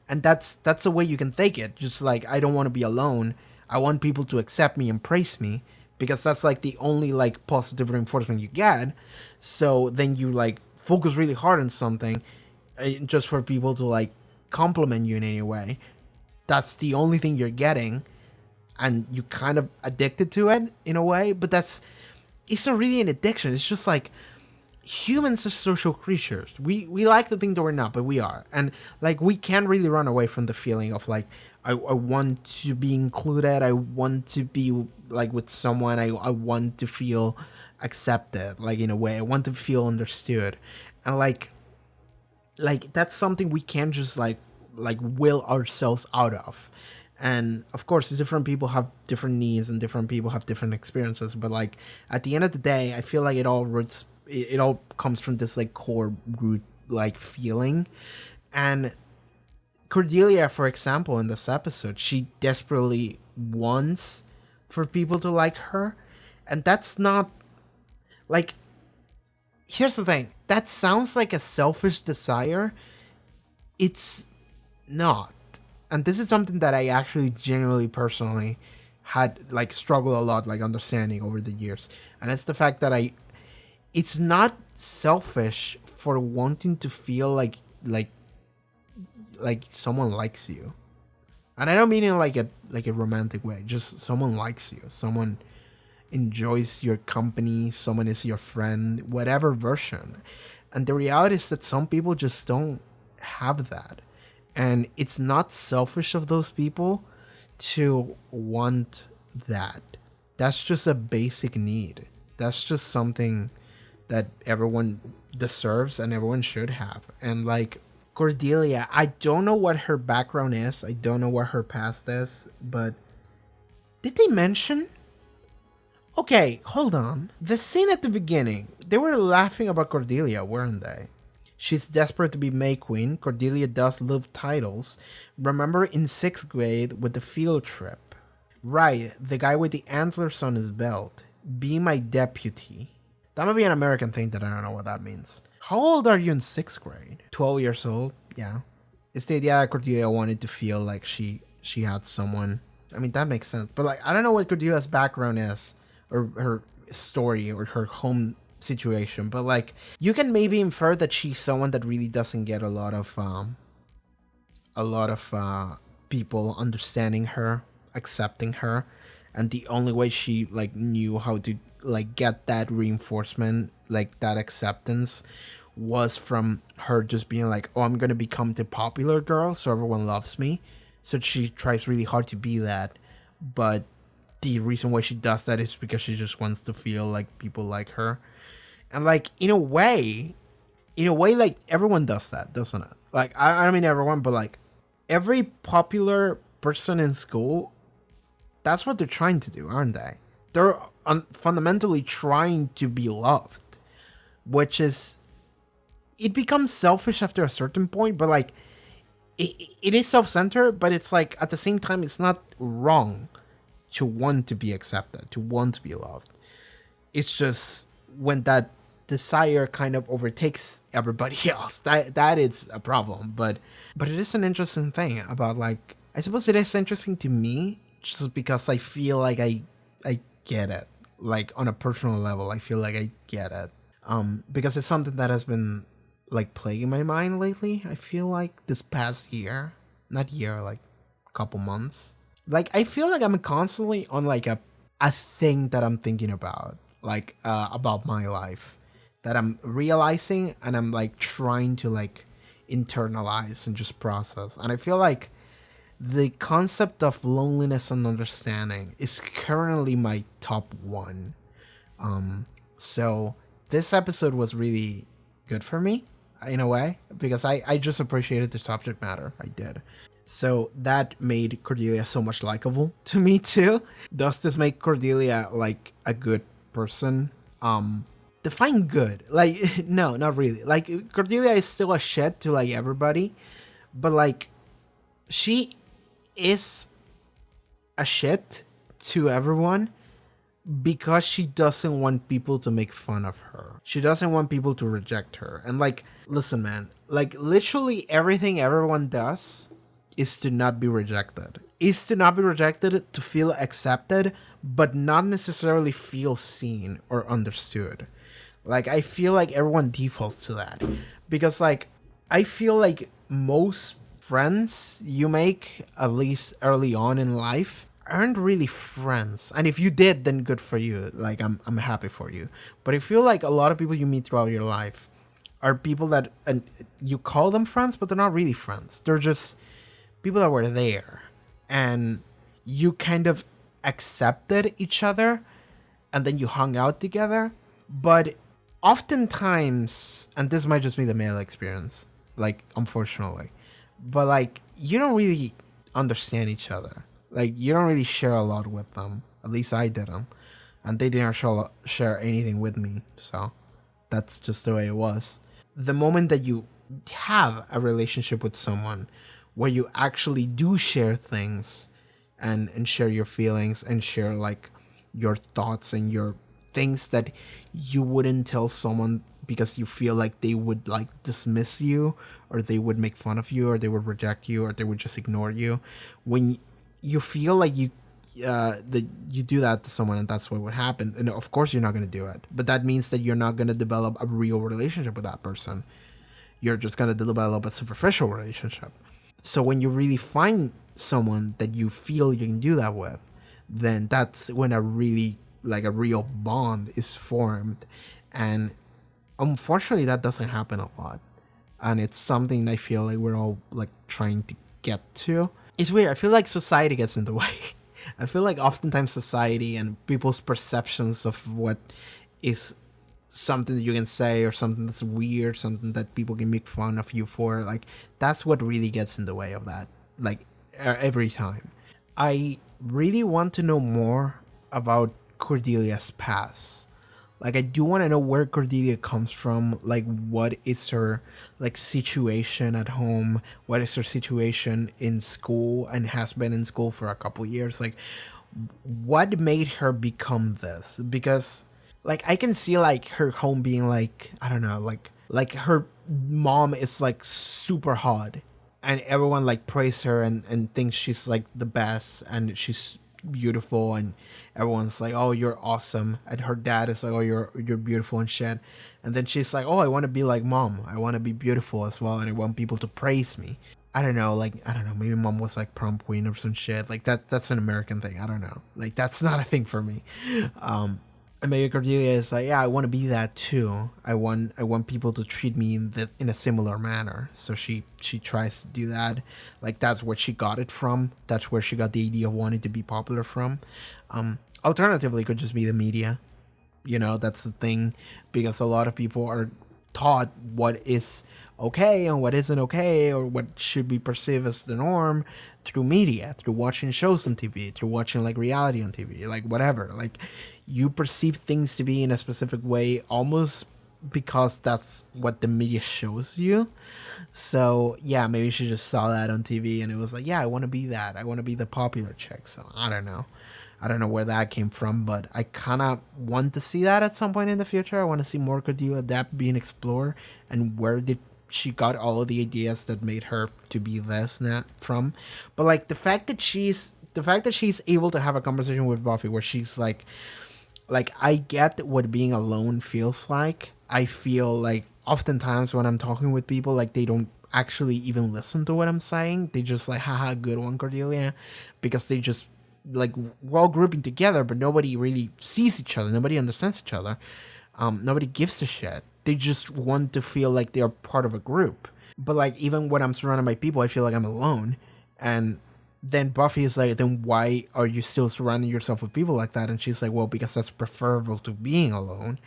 And that's the way you can take it. Just like, I don't want to be alone. I want people to accept me and praise me, because that's like the only like positive reinforcement you get. So then you like focus really hard on something just for people to like compliment you in any way. That's the only thing you're getting, and you kind of addicted to it in a way. But it's not really an addiction. It's just like, humans are social creatures. We like to think that we're not, but we are. And like, we can't really run away from the feeling of like, I want to be included. I want to be like with someone. I want to feel accepted, like in a way. I want to feel understood. And like that's something we can't just like will ourselves out of. And of course, different people have different needs and different people have different experiences. But like at the end of the day, I feel like it all comes from this like core root like feeling. And Cordelia, for example, in this episode, she desperately wants for people to like her. And that's not like, here's the thing, that sounds like a selfish desire. It's not. And this is something that I actually genuinely personally had like struggled a lot like understanding over the years. And it's the fact that it's not selfish for wanting to feel like someone likes you. And I don't mean in like a romantic way. Just someone likes you. Someone enjoys your company. Someone is your friend. Whatever version. And the reality is that some people just don't have that. And it's not selfish of those people to want that. That's just a basic need. That's just something that everyone deserves and everyone should have. And like Cordelia, I don't know what her background is. I don't know what her past is, but did they mention? Okay, hold on. The scene at the beginning, they were laughing about Cordelia, weren't they? She's desperate to be May Queen. Cordelia does love titles. Remember in 6th grade with the field trip. Right, the guy with the antlers on his belt. Be my deputy. That might be an American thing that I don't know what that means. How old are you in 6th grade? 12 years old, yeah. It's the idea that Cordelia wanted to feel like she had someone. I mean, that makes sense. But like, I don't know what Cordelia's background is, or her story, or her home situation. But like, you can maybe infer that she's someone that really doesn't get a lot of people understanding her, accepting her. And the only way she like knew how to like get that reinforcement, like that acceptance, was from her just being like, oh, I'm gonna become the popular girl so everyone loves me. So she tries really hard to be that, but the reason why she does that is because she just wants to feel like people like her. And like, in a way like everyone does that, doesn't it? Like, I don't mean everyone, but like every popular person in school, that's what they're trying to do, aren't they? They're fundamentally trying to be loved, which is, it becomes selfish after a certain point, but like, it is self-centered, but it's like, at the same time, it's not wrong to want to be accepted, to want to be loved. It's just when that desire kind of overtakes everybody else, that is a problem. But it is an interesting thing about, like, I suppose it is interesting to me just because I feel like I get it. Like, on a personal level, I feel like I get it. Because it's something that has been, like, plaguing my mind lately. I feel like this past year, not year, like a couple months. Like, I feel like I'm constantly on, like, a thing that I'm thinking about, like, about my life, that I'm realizing and I'm, like, trying to, like, internalize and just process. And I feel like the concept of loneliness and understanding is currently my top one. So this episode was really good for me in a way, because I just appreciated the subject matter. I did. So that made Cordelia so much likable to me too. Does this make Cordelia like a good person? Define good. Like, no, not really. Like, Cordelia is still a shit to like everybody, but like, she is a shit to everyone because she doesn't want people to make fun of her. She doesn't want people to reject her. And like, listen, man, like literally everything everyone does is to not be rejected. Is to not be rejected, to feel accepted, but not necessarily feel seen or understood. Like, I feel like everyone defaults to that. Because like, I feel like most friends you make, at least early on in life, aren't really friends. And if you did, then good for you. Like, I'm happy for you. But I feel like a lot of people you meet throughout your life are people that, and you call them friends, but they're not really friends. They're just people that were there, and you kind of accepted each other, and then you hung out together. But oftentimes, and this might just be the male experience, like, unfortunately, but like, you don't really understand each other. Like, you don't really share a lot with them. At least I didn't. And they didn't share anything with me. So that's just the way it was. The moment that you have a relationship with someone where you actually do share things and share your feelings and share like your thoughts and your things that you wouldn't tell someone because you feel like they would like dismiss you, or they would make fun of you, or they would reject you, or they would just ignore you. When you feel like that you do that to someone and that's what would happen, and of course you're not going to do it, but that means that you're not going to develop a real relationship with that person. You're just going to develop a superficial relationship. So when you really find someone that you feel you can do that with, then that's when a real bond is formed. And unfortunately that doesn't happen a lot, and it's something I feel like we're all like trying to get to. It's weird. I feel like society gets in the way. I feel like oftentimes society and people's perceptions of what is something that you can say, or something that's weird, something that people can make fun of you for, like, that's what really gets in the way of that, like, every time. I really want to know more about Cordelia's past. Like, I do want to know where Cordelia comes from. Like, what is her, like, situation at home? What is her situation in school, and has been in school for a couple years? Like, what made her become this? Because, like, I can see, like, her home being, like, I don't know, like her mom is, like, super hot, and everyone, like, praise her and thinks she's, like, the best, and she's beautiful, and everyone's like, oh, you're awesome, and her dad is like, oh, you're beautiful and shit. And then she's like, oh, I want to be like mom, I want to be beautiful as well, and I want people to praise me. I don't know, maybe mom was like prom queen or some shit like that. That's an American thing, I don't know, like, that's not a thing for me. And maybe Cordelia is like, yeah, I want to be that too. I want people to treat me in a similar manner. So she tries to do that. Like, that's where she got it from. That's where she got the idea of wanting to be popular from. Alternatively, it could just be the media. You know, that's the thing. Because a lot of people are taught what is okay and what isn't okay, or what should be perceived as the norm through media, through watching shows on TV, through watching like reality on TV, like whatever. Like, you perceive things to be in a specific way almost because that's what the media shows you. So yeah, maybe she just saw that on TV and it was like, yeah, I want to be that. I want to be the popular chick. So I don't know. I don't know where that came from, but I kind of want to see that at some point in the future. I want to see more Cordelia depth being explored, and where did she got all of the ideas that made her to be this now from. But like the fact that she's able to have a conversation with Buffy where she's like I get what being alone feels like. I feel like oftentimes when I'm talking with people, like they don't actually even listen to what I'm saying. They just like, haha, good one, Cordelia, because they just like, we're all grouping together, but nobody really sees each other. Nobody understands each other. Nobody gives a shit. They just want to feel like they're part of a group. But like, even when I'm surrounded by people, I feel like I'm alone. And then Buffy is like, then why are you still surrounding yourself with people like that? And she's like, well, because that's preferable to being alone.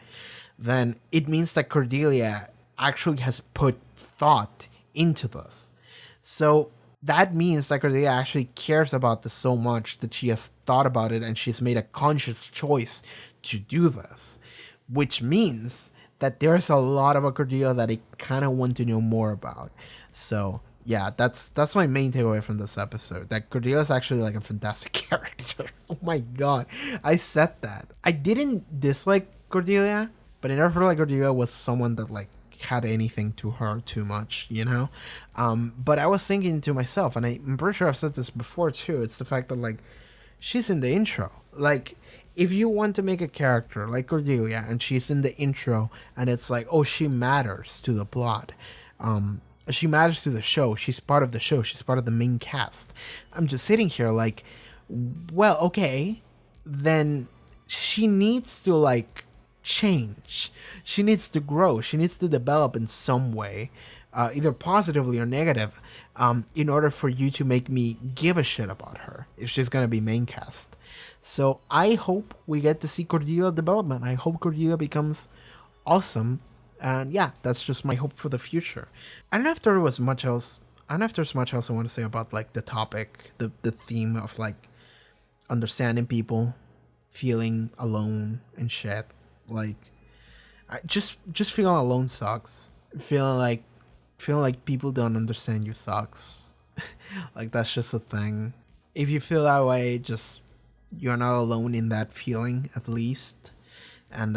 Then it means that Cordelia actually has put thought into this. So that means that Cordelia actually cares about this so much that she has thought about it and she's made a conscious choice to do this. Which means that there's a lot of a Cordelia that I kind of want to know more about. So yeah, that's my main takeaway from this episode. That Cordelia is actually like a fantastic character. Oh my god, I said that. I didn't dislike Cordelia, but I never felt like Cordelia was someone that like had anything to her too much, you know? But I was thinking to myself, and I'm pretty sure I've said this before too, it's the fact that like she's in the intro. Like, if you want to make a character like Cordelia and she's in the intro and it's like, oh, she matters to the plot. She matters to the show. She's part of the show. She's part of the main cast. I'm just sitting here like, well, okay, then she needs to like change. She needs to grow. She needs to develop in some way, either positively or negative, in order for you to make me give a shit about her if she's gonna be main cast. So I hope we get to see Cordelia development. I hope Cordelia becomes awesome. And yeah, that's just my hope for the future. I don't know if there was much else. I don't know if there's much else I want to say about like the topic, the theme of like understanding people, feeling alone and shit. Like, just feeling alone sucks. Feeling like people don't understand you sucks. Like, that's just a thing. If you feel that way, just, you're not alone in that feeling, at least. And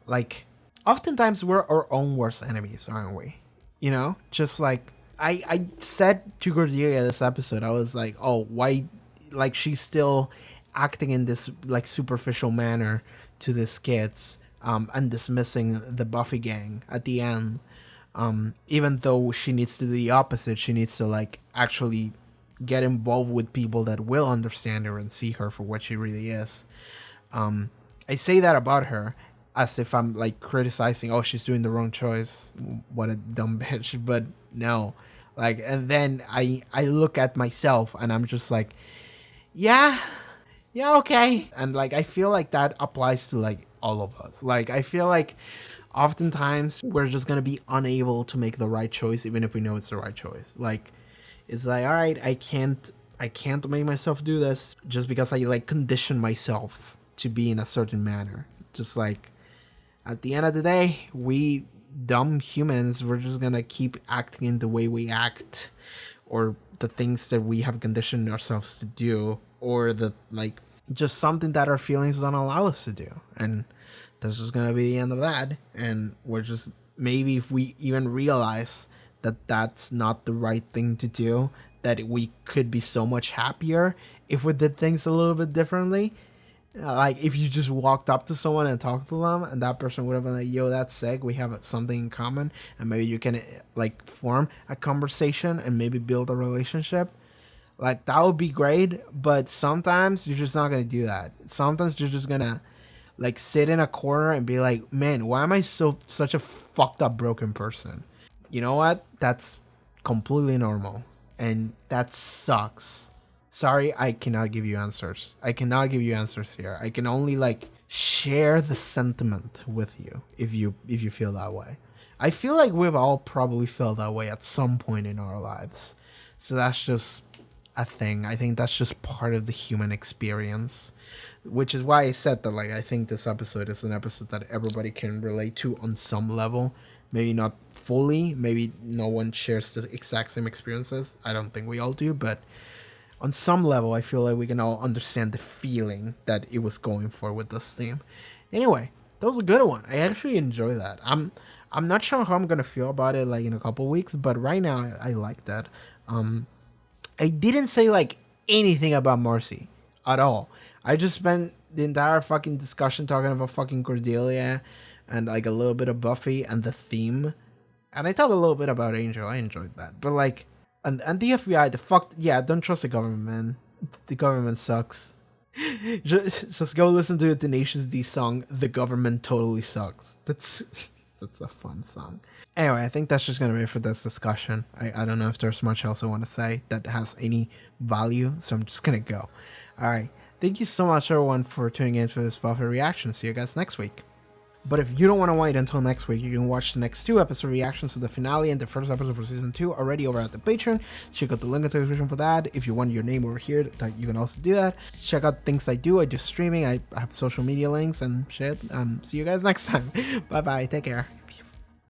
like, oftentimes we're our own worst enemies, aren't we? You know, just like I said to Cordelia this episode, I was like, oh, why, like, she's still acting in this like superficial manner to these kids, and dismissing the Buffy gang at the end, even though she needs to do the opposite. She needs to like actually get involved with people that will understand her and see her for what she really is. I say that about her as if I'm like criticizing, oh, she's doing the wrong choice, what a dumb bitch. But no, like, and then I look at myself and I'm just like, yeah, okay. And like, I feel like that applies to like all of us. Like, I feel like oftentimes we're just gonna be unable to make the right choice even if we know it's the right choice. Like, it's like, all right, I can't make myself do this just because I like condition myself to be in a certain manner. Just like, at the end of the day, we dumb humans, we're just gonna keep acting in the way we act, or the things that we have conditioned ourselves to do, or the like just something that our feelings don't allow us to do. And this is gonna be the end of that. And we're just, maybe if we even realize that that's not the right thing to do, that we could be so much happier if we did things a little bit differently. Like, if you just walked up to someone and talked to them, and that person would have been like, yo, that's sick, we have something in common, and maybe you can like form a conversation and maybe build a relationship. Like, that would be great. But sometimes you're just not gonna do that. Sometimes you're just gonna like sit in a corner and be like, man, why am I such a fucked up broken person? You know what? That's completely normal, and that sucks. Sorry, I cannot give you answers. I cannot give you answers here. I can only like share the sentiment with you if you feel that way. I feel like we've all probably felt that way at some point in our lives. So that's just a thing. I think that's just part of the human experience, which is why I said that like I think this episode is an episode that everybody can relate to on some level. Maybe not fully. Maybe no one shares the exact same experiences. I don't think we all do, but on some level, I feel like we can all understand the feeling that it was going for with this theme. Anyway, that was a good one. I actually enjoy that. I'm not sure how I'm gonna feel about it like in a couple weeks, but right now I like that. I didn't say like anything about Marcy at all. I just spent the entire fucking discussion talking about fucking Cordelia and like a little bit of Buffy and the theme. And I talked a little bit about Angel. I enjoyed that. But like, and the FBI, don't trust the government, man. The government sucks. just go listen to the Tenacious D song, The Government Totally Sucks. That's a fun song. Anyway, I think that's just going to be it for this discussion. I don't know if there's much else I want to say that has any value, so I'm just going to go. All right. Thank you so much, everyone, for tuning in for this Buffy reaction. See you guys next week. But if you don't want to wait until next week, you can watch the next 2 episode reactions to the finale and the first episode for season 2 already over at the Patreon. Check out the link in the description for that. If you want your name over here, you can also do that. Check out things I do. I do streaming. I have social media links and shit. See you guys next time. Bye bye. Take care.